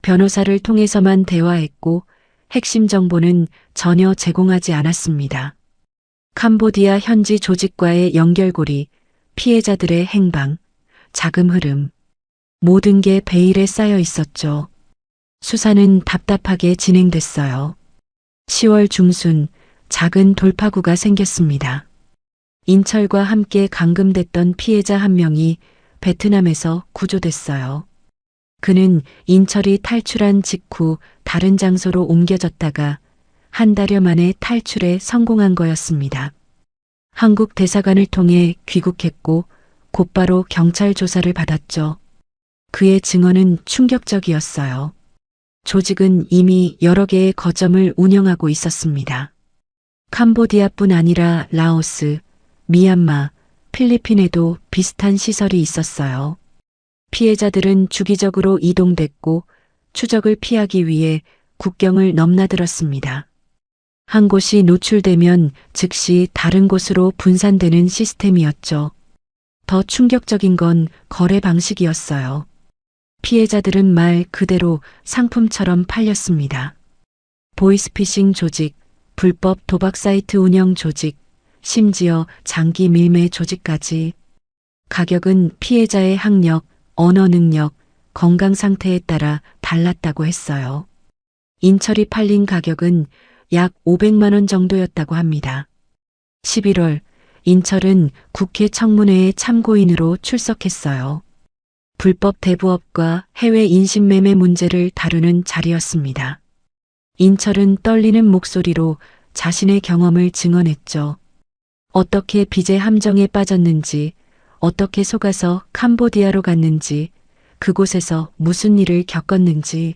변호사를 통해서만 대화했고 핵심 정보는 전혀 제공하지 않았습니다. 캄보디아 현지 조직과의 연결고리, 피해자들의 행방, 자금 흐름, 모든 게 베일에 쌓여 있었죠. 수사는 답답하게 진행됐어요. 10월 중순 작은 돌파구가 생겼습니다. 인철과 함께 감금됐던 피해자 한 명이 베트남에서 구조됐어요. 그는 인철이 탈출한 직후 다른 장소로 옮겨졌다가 한 달여 만에 탈출에 성공한 거였습니다. 한국 대사관을 통해 귀국했고 곧바로 경찰 조사를 받았죠. 그의 증언은 충격적이었어요. 조직은 이미 여러 개의 거점을 운영하고 있었습니다. 캄보디아뿐 아니라 라오스, 미얀마, 필리핀에도 비슷한 시설이 있었어요. 피해자들은 주기적으로 이동됐고 추적을 피하기 위해 국경을 넘나들었습니다. 한 곳이 노출되면 즉시 다른 곳으로 분산되는 시스템이었죠. 더 충격적인 건 거래 방식이었어요. 피해자들은 말 그대로 상품처럼 팔렸습니다. 보이스피싱 조직, 불법 도박 사이트 운영 조직, 심지어 장기 밀매 조직까지. 가격은 피해자의 학력, 언어 능력, 건강 상태에 따라 달랐다고 했어요. 인철이 팔린 가격은 약 500만 원 정도였다고 합니다. 11월, 인철은 국회 청문회에 참고인으로 출석했어요. 불법 대부업과 해외 인신매매 문제를 다루는 자리였습니다. 인철은 떨리는 목소리로 자신의 경험을 증언했죠. 어떻게 빚의 함정에 빠졌는지, 어떻게 속아서 캄보디아로 갔는지, 그곳에서 무슨 일을 겪었는지.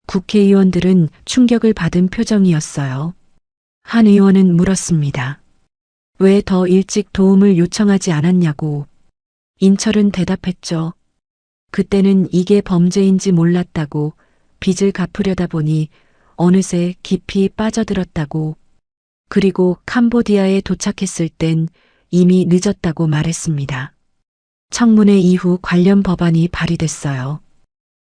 국회의원들은 충격을 받은 표정이었어요. 한 의원은 물었습니다. 왜 더 일찍 도움을 요청하지 않았냐고. 인철은 대답했죠. 그때는 이게 범죄인지 몰랐다고, 빚을 갚으려다 보니 어느새 깊이 빠져들었다고. 그리고 캄보디아에 도착했을 땐 이미 늦었다고 말했습니다. 청문회 이후 관련 법안이 발의됐어요.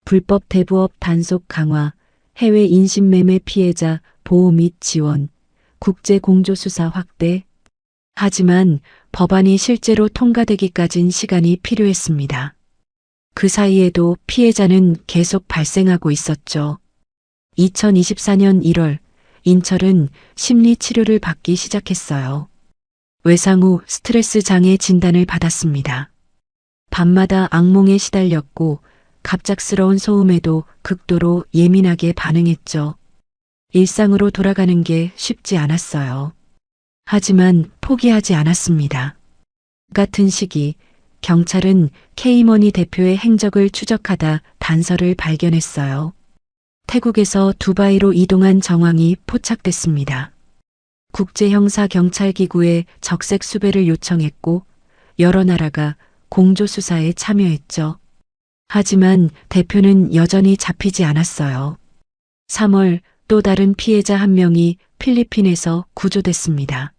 불법 대부업 단속 강화, 해외 인신매매 피해자 보호 및 지원, 국제 공조 수사 확대. 하지만 법안이 실제로 통과되기까진 시간이 필요했습니다. 그 사이에도 피해자는 계속 발생하고 있었죠. 2024년 1월, 인철은 심리 치료를 받기 시작했어요. 외상 후 스트레스 장애 진단을 받았습니다. 밤마다 악몽에 시달렸고 갑작스러운 소음에도 극도로 예민하게 반응했죠. 일상으로 돌아가는 게 쉽지 않았어요. 하지만 포기하지 않았습니다. 같은 시기 경찰은 K머니 대표의 행적을 추적하다 단서를 발견했어요. 태국에서 두바이로 이동한 정황이 포착됐습니다. 국제형사경찰기구에 적색 수배를 요청했고 여러 나라가 공조수사에 참여했죠. 하지만 대표는 여전히 잡히지 않았어요. 3월 또 다른 피해자 한 명이 필리핀에서 구조됐습니다.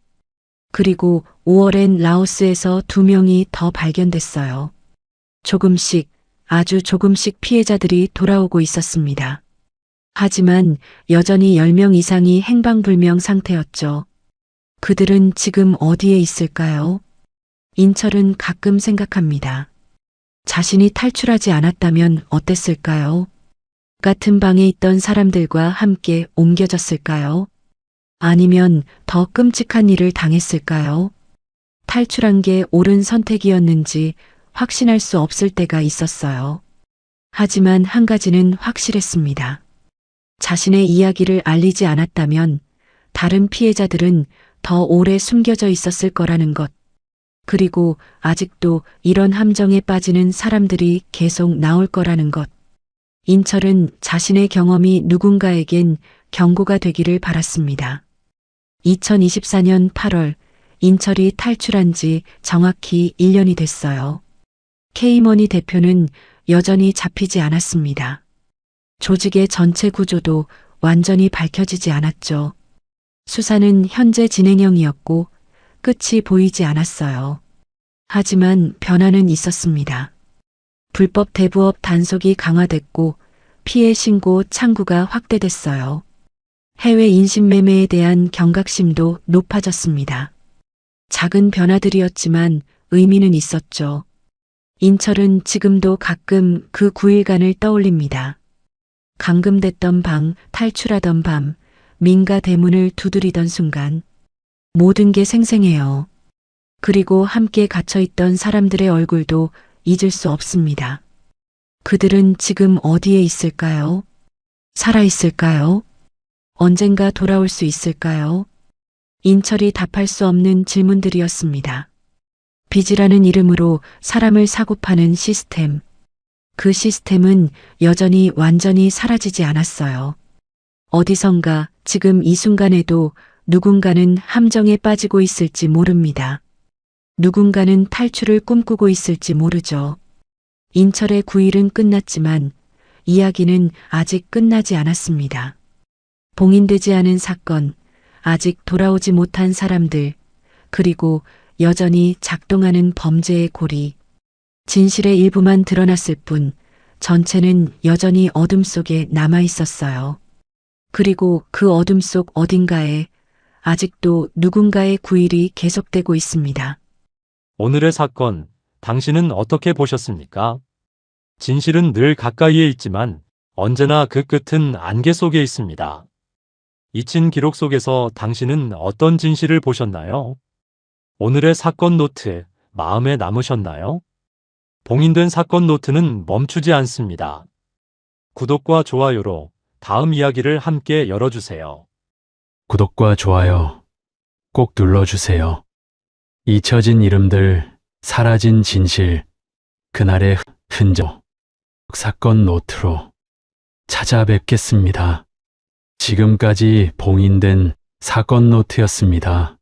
그리고 5월엔 라오스에서 2명이 더 발견됐어요. 조금씩, 아주 조금씩 피해자들이 돌아오고 있었습니다. 하지만 여전히 10명 이상이 행방불명 상태였죠. 그들은 지금 어디에 있을까요? 인철은 가끔 생각합니다. 자신이 탈출하지 않았다면 어땠을까요? 같은 방에 있던 사람들과 함께 옮겨졌을까요? 아니면 더 끔찍한 일을 당했을까요? 탈출한 게 옳은 선택이었는지 확신할 수 없을 때가 있었어요. 하지만 한 가지는 확실했습니다. 자신의 이야기를 알리지 않았다면 다른 피해자들은 더 오래 숨겨져 있었을 거라는 것. 그리고 아직도 이런 함정에 빠지는 사람들이 계속 나올 거라는 것. 인철은 자신의 경험이 누군가에겐 경고가 되기를 바랐습니다. 2024년 8월 인철이 탈출한 지 정확히 1년이 됐어요. K머니 대표는 여전히 잡히지 않았습니다. 조직의 전체 구조도 완전히 밝혀지지 않았죠. 수사는 현재 진행형이었고 끝이 보이지 않았어요. 하지만 변화는 있었습니다. 불법 대부업 단속이 강화됐고 피해 신고 창구가 확대됐어요. 해외 인신매매에 대한 경각심도 높아졌습니다. 작은 변화들이었지만 의미는 있었죠. 인철은 지금도 가끔 그 9일간을 떠올립니다. 감금됐던 방, 탈출하던 밤, 민가 대문을 두드리던 순간 모든 게 생생해요. 그리고 함께 갇혀있던 사람들의 얼굴도 잊을 수 없습니다. 그들은 지금 어디에 있을까요? 살아있을까요? 언젠가 돌아올 수 있을까요? 인철이 답할 수 없는 질문들이었습니다. 빚이라는 이름으로 사람을 사고 파는 시스템. 그 시스템은 여전히 완전히 사라지지 않았어요. 어디선가 지금 이 순간에도 누군가는 함정에 빠지고 있을지 모릅니다. 누군가는 탈출을 꿈꾸고 있을지 모르죠. 인철의 9일은 끝났지만 이야기는 아직 끝나지 않았습니다. 봉인되지 않은 사건, 아직 돌아오지 못한 사람들, 그리고 여전히 작동하는 범죄의 고리. 진실의 일부만 드러났을 뿐 전체는 여전히 어둠 속에 남아 있었어요. 그리고 그 어둠 속 어딘가에 아직도 누군가의 9일이 계속되고 있습니다. 오늘의 사건, 당신은 어떻게 보셨습니까? 진실은 늘 가까이에 있지만 언제나 그 끝은 안개 속에 있습니다. 잊힌 기록 속에서 당신은 어떤 진실을 보셨나요? 오늘의 사건 노트, 마음에 남으셨나요? 봉인된 사건 노트는 멈추지 않습니다. 구독과 좋아요로 다음 이야기를 함께 열어주세요. 구독과 좋아요 꼭 눌러주세요. 잊혀진 이름들, 사라진 진실, 그날의 흔적, 사건 노트로 찾아뵙겠습니다. 지금까지 봉인된 사건 노트였습니다.